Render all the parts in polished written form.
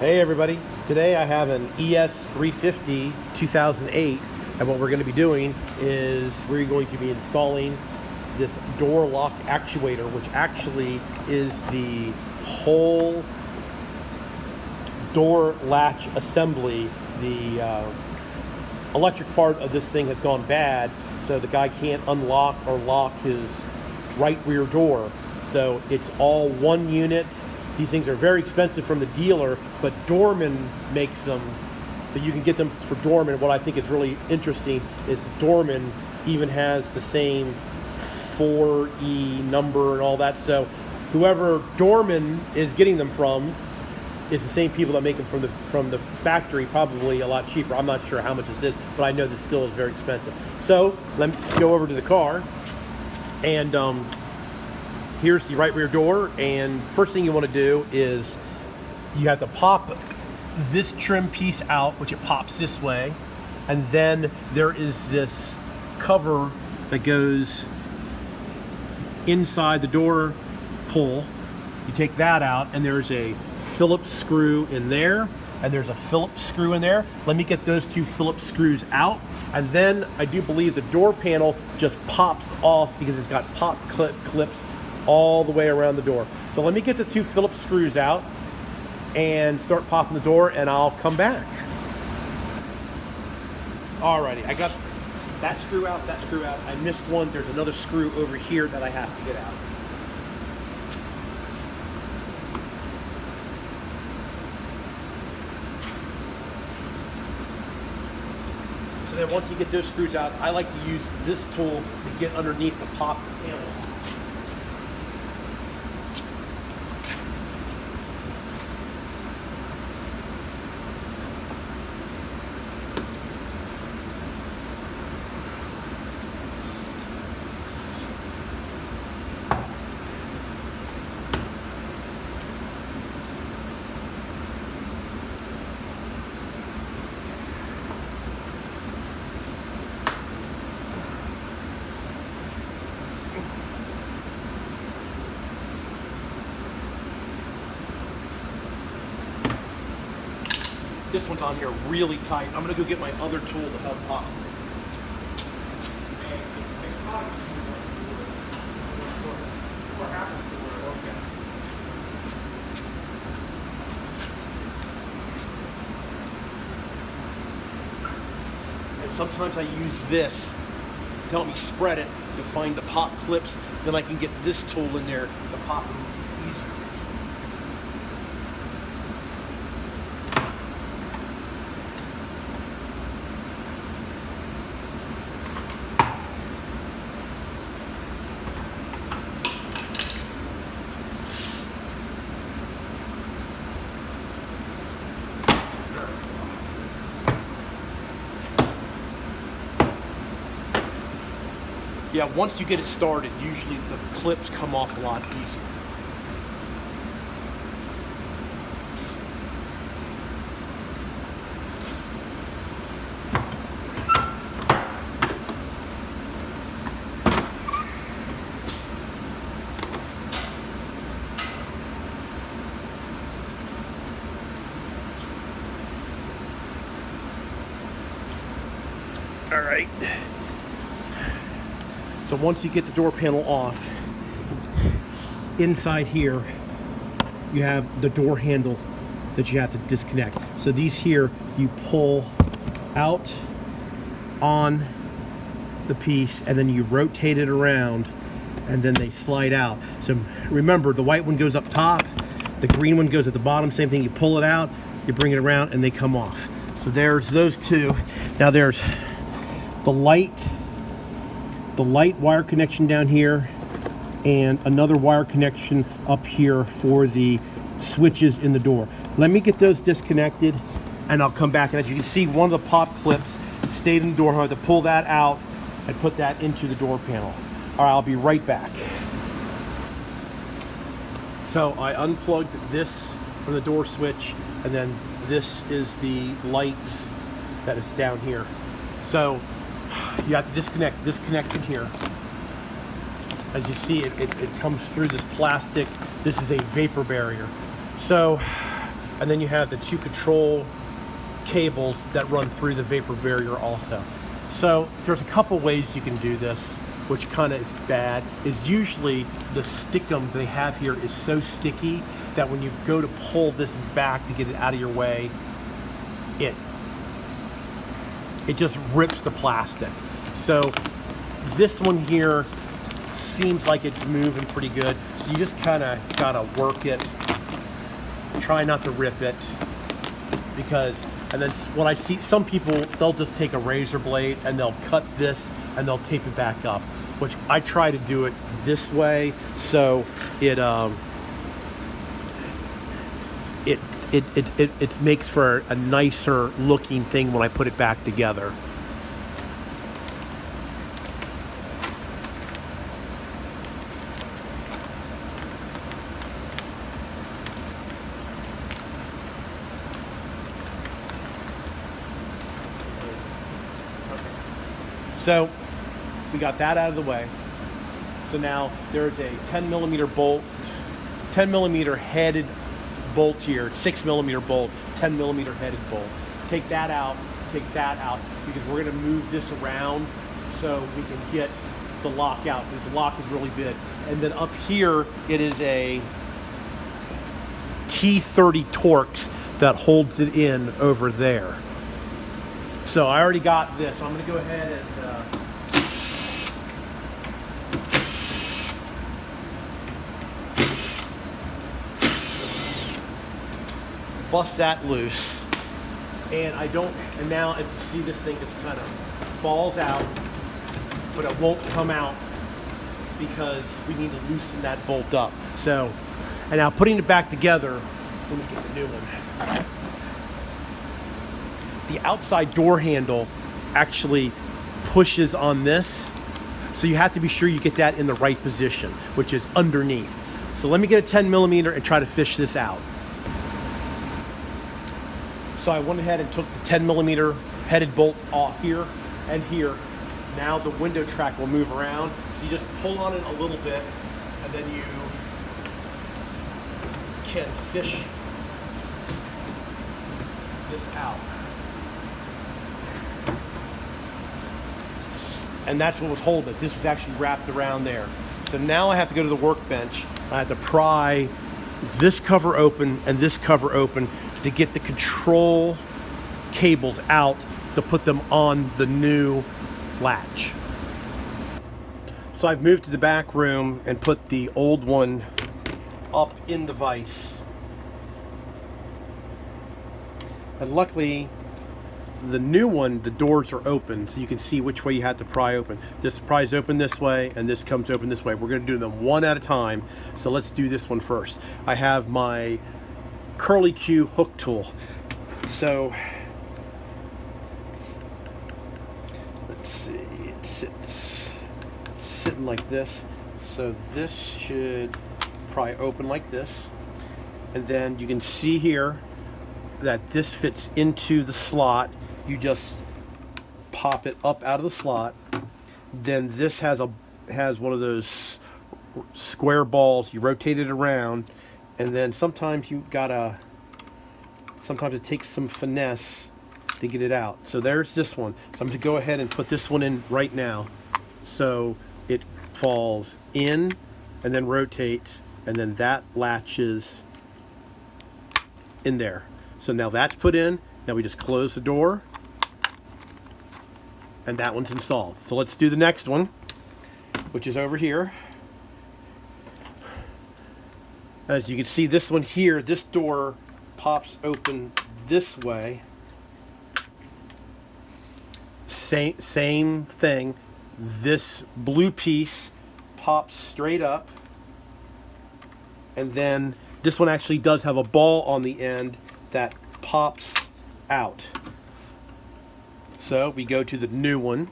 Hey everybody, today I have an ES350 2008, and what we're going to be doing is we're going to be installing this door lock actuator, which actually is the whole door latch assembly. The electric part of this thing has gone bad, so the guy can't unlock or lock his right rear door. So it's all one unit. These things are very expensive from the dealer, but Dorman makes them, so you can get them for Dorman. What I think is really interesting is the Dorman even has the same 4E number and all that. So whoever Dorman is getting them from is the same people that make them from the factory, probably a lot cheaper. I'm not sure how much this is, but I know this still is very expensive. So let's go over to the car, and here's the right rear door. And first thing you want to do is you have to pop this trim piece out, which it pops this way, and then there is this cover that goes inside the door pull. You take that out, and there's a Phillips screw in there, and there's a Phillips screw in there. Let me get those two Phillips screws out, and then I do believe the door panel just pops off because it's got pop clips all the way around the door. So let me get the two Phillips screws out and start popping the door, and I'll come back. Alrighty, I got that screw out, that screw out. I missed one. There's another screw over here that I have to get out. So then once you get those screws out, I like to use this tool to get underneath the pop panel. This one's on here really tight. I'm gonna go get my other tool to help pop. And sometimes I use this to help me spread it to find the pop clips. Then I can get this tool in there to pop them easier. Yeah, once you get it started, usually the clips come off a lot easier. All right. So once you get the door panel off, inside here, you have the door handle that you have to disconnect. So these here, you pull out on the piece, and then you rotate it around, and then they slide out. So remember, the white one goes up top, the green one goes at the bottom. Same thing, you pull it out, you bring it around, and they come off. So there's those two. Now there's the light wire connection down here, and another wire connection up here for the switches in the door. Let me get those disconnected, and I'll come back. And as you can see, one of the pop clips stayed in the door. I have to pull that out and put that into the door panel. All right, I'll be right back. So I unplugged this from the door switch, and then this is the lights that is down here. So you have to disconnect this connection here. As you see, it comes through this plastic. This is a vapor barrier. So And then you have the 2 control cables that run through the vapor barrier also. So there's a couple ways you can do this, which kind of is bad. Is usually the stickum they have here is so sticky that when you go to pull this back to get it out of your way, it just rips the plastic. So this one here seems like it's moving pretty good. So you just kind of gotta work it. Try not to rip it, because, and then what I see, some people, they'll just take a razor blade and they'll cut this and they'll tape it back up, which I try to do it this way, so it makes for a nicer looking thing when I put it back together. So we got that out of the way. So now there's a 10mm bolt, 10mm headed bolt here, 6mm bolt, 10mm headed bolt. Take that out, because we're gonna move this around so we can get the lock out. This lock is really big. And then up here, it is a T30 Torx that holds it in over there. So I already got this. I'm gonna go ahead and bust that loose. And now as you see, this thing just kind of falls out, but it won't come out because we need to loosen that bolt up. So, and now putting it back together, let me get the new one. The outside door handle actually pushes on this, so you have to be sure you get that in the right position, which is underneath. So let me get a 10mm and try to fish this out. So I went ahead and took the 10mm headed bolt off here and here. Now the window track will move around, so you just pull on it a little bit, and then you can fish this out. And that's what was holding it. This was actually wrapped around there. So now I have to go to the workbench. I have to pry this cover open and this cover open to get the control cables out to put them on the new latch. So I've moved to the back room and put the old one up in the vise. And luckily, the new one, the doors are open, so you can see which way you have to pry open. This pries open this way, and this comes open this way. We're going to do them one at a time, so let's do this one first. I have my curly Q hook tool. So let's see, it sits sitting like this. So this should pry open like this, and then you can see here that this fits into the slot. You just pop it up out of the slot. Then this has one of those square balls. You rotate it around, and then sometimes it takes some finesse to get it out. So there's this one. So I'm going to go ahead and put this one in right now. So it falls in and then rotates, and then that latches in there. So now that's put in. Now we just close the door, and that one's installed. So let's do the next one, which is over here. As you can see, this one here, this door pops open this way. Same thing. This blue piece pops straight up, and then this one actually does have a ball on the end that pops out. So we go to the new one,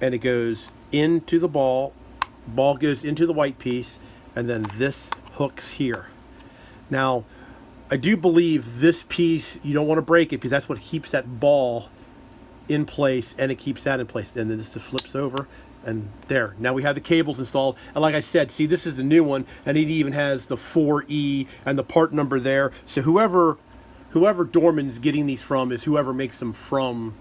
and it goes into the ball goes into the white piece, and then this hooks here. Now I do believe this piece, you don't want to break it, because that's what keeps that ball in place, and it keeps that in place. And then this just flips over, And there, now we have the cables installed. And like I said, see, this is the new one, and it even has the 4E and the part number there. So whoever Dorman's getting these from is whoever makes them from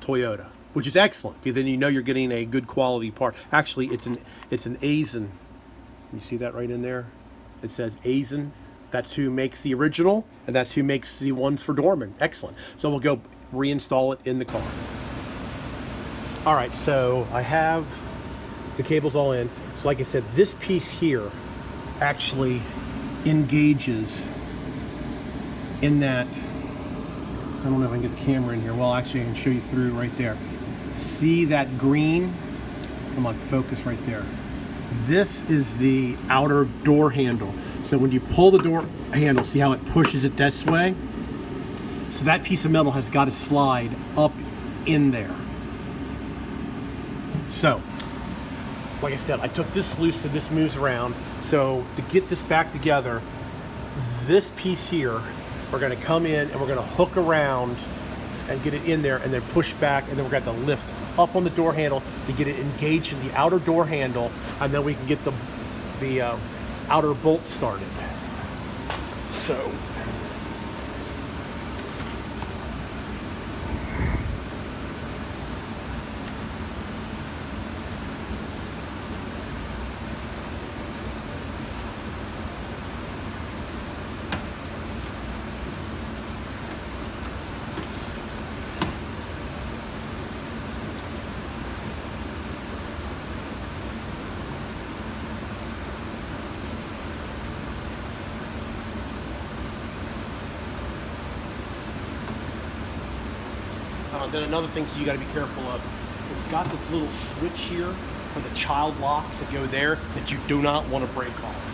Toyota, which is excellent, because then you know you're getting a good quality part. Actually, it's an Aisin. You see that right in there? It says Aisin. That's who makes the original, and that's who makes the ones for Dorman. Excellent. So we'll go reinstall it in the car. All right, so I have the cables all in. So like I said, this piece here actually engages in that. I don't know if I can get the camera in here. Well, actually, I can show you through right there. See that green? Come on, focus right there. This is the outer door handle. So when you pull the door handle, see how it pushes it this way? So that piece of metal has got to slide up in there. So, like I said, I took this loose and this moves around. So to get this back together, this piece here, we're going to come in and we're going to hook around and get it in there and then push back, and then we're going to have to lift up on the door handle to get it engaged in the outer door handle, and then we can get the outer bolt started. So then another thing you got to be careful of, it's got this little switch here for the child locks that go there that you do not want to break off.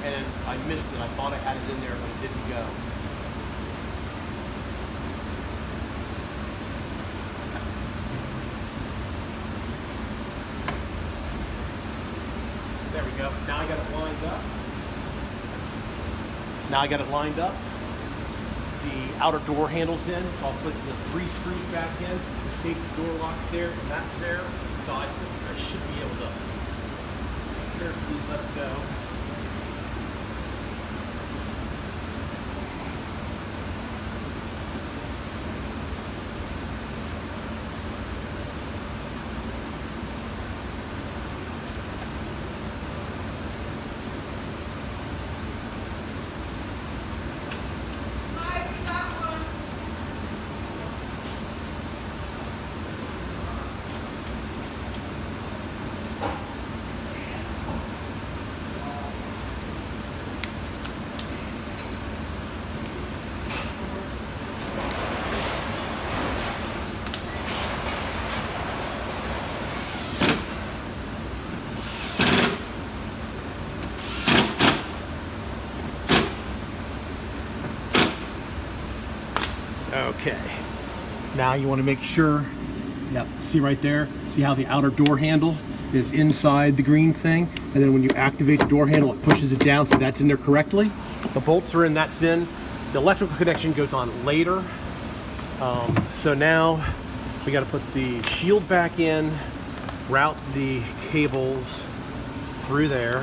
And I missed it. I thought I had it in there, but it didn't go. There we go. Now I got it lined up. The outer door handle's in, so I'll put the 3 screws back in. The safety door lock's there, and that's there. So I think I should be able to carefully let go. Okay, now you want to make sure, yep, see right there, see how the outer door handle is inside the green thing, and then when you activate the door handle, it pushes it down, so that's in there correctly. The bolts are in, that's in. The electrical connection goes on later. So now we got to put the shield back in, route the cables through there.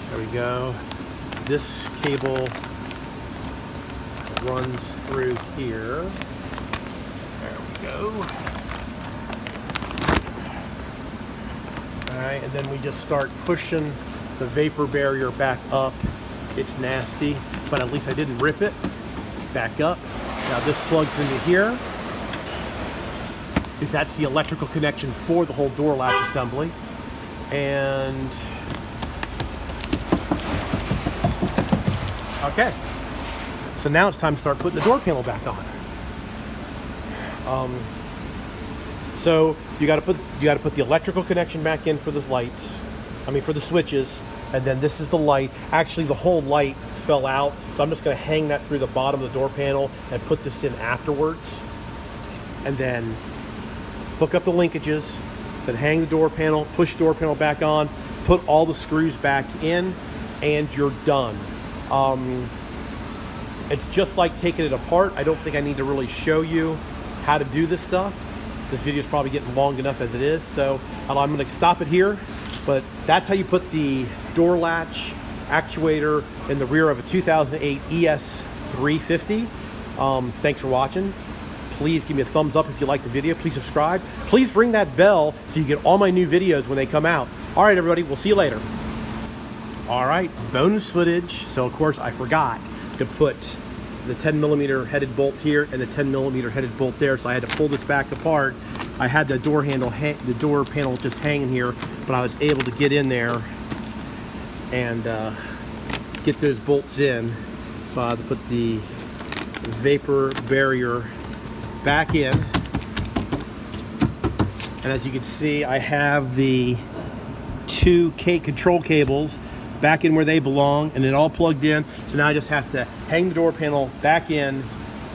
There we go. this cable runs through here. There we go. All right, and then we just start pushing the vapor barrier back up. It's nasty, but at least I didn't rip it. Back up. Now this plugs into here. Because that's the electrical connection for the whole door latch assembly. And okay, so now it's time to start putting the door panel back on. So you got to put the electrical connection back in for the lights. I mean for the switches, and then this is the light. Actually, the whole light fell out, so I'm just going to hang that through the bottom of the door panel and put this in afterwards, and then hook up the linkages, then hang the door panel, push the door panel back on, put all the screws back in, and you're done. It's just like taking it apart. I don't think I need to really show you how to do this stuff. This video is probably getting long enough as it is, so I'm going to stop it here. But that's how you put the door latch actuator in the rear of a 2008 ES350. Thanks for watching. Please give me a thumbs up if you like the video. Please subscribe. Please ring that bell so you get all my new videos when they come out. All right, everybody, we'll see you later. All right, bonus footage. So of course I forgot to put the 10mm headed bolt here and the 10mm headed bolt there, so I had to pull this back apart. I had the door handle, the door panel just hanging here, but I was able to get in there and get those bolts in. So I had to put the vapor barrier back in, and as you can see, I have the two control cables back in where they belong, and it all plugged in. So now I just have to hang the door panel back in,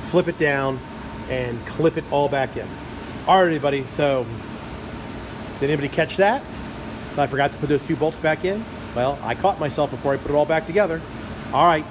flip it down, and clip it all back in. All right, everybody, so did anybody catch that? I forgot to put those two bolts back in. Well, I caught myself before I put it all back together. All right,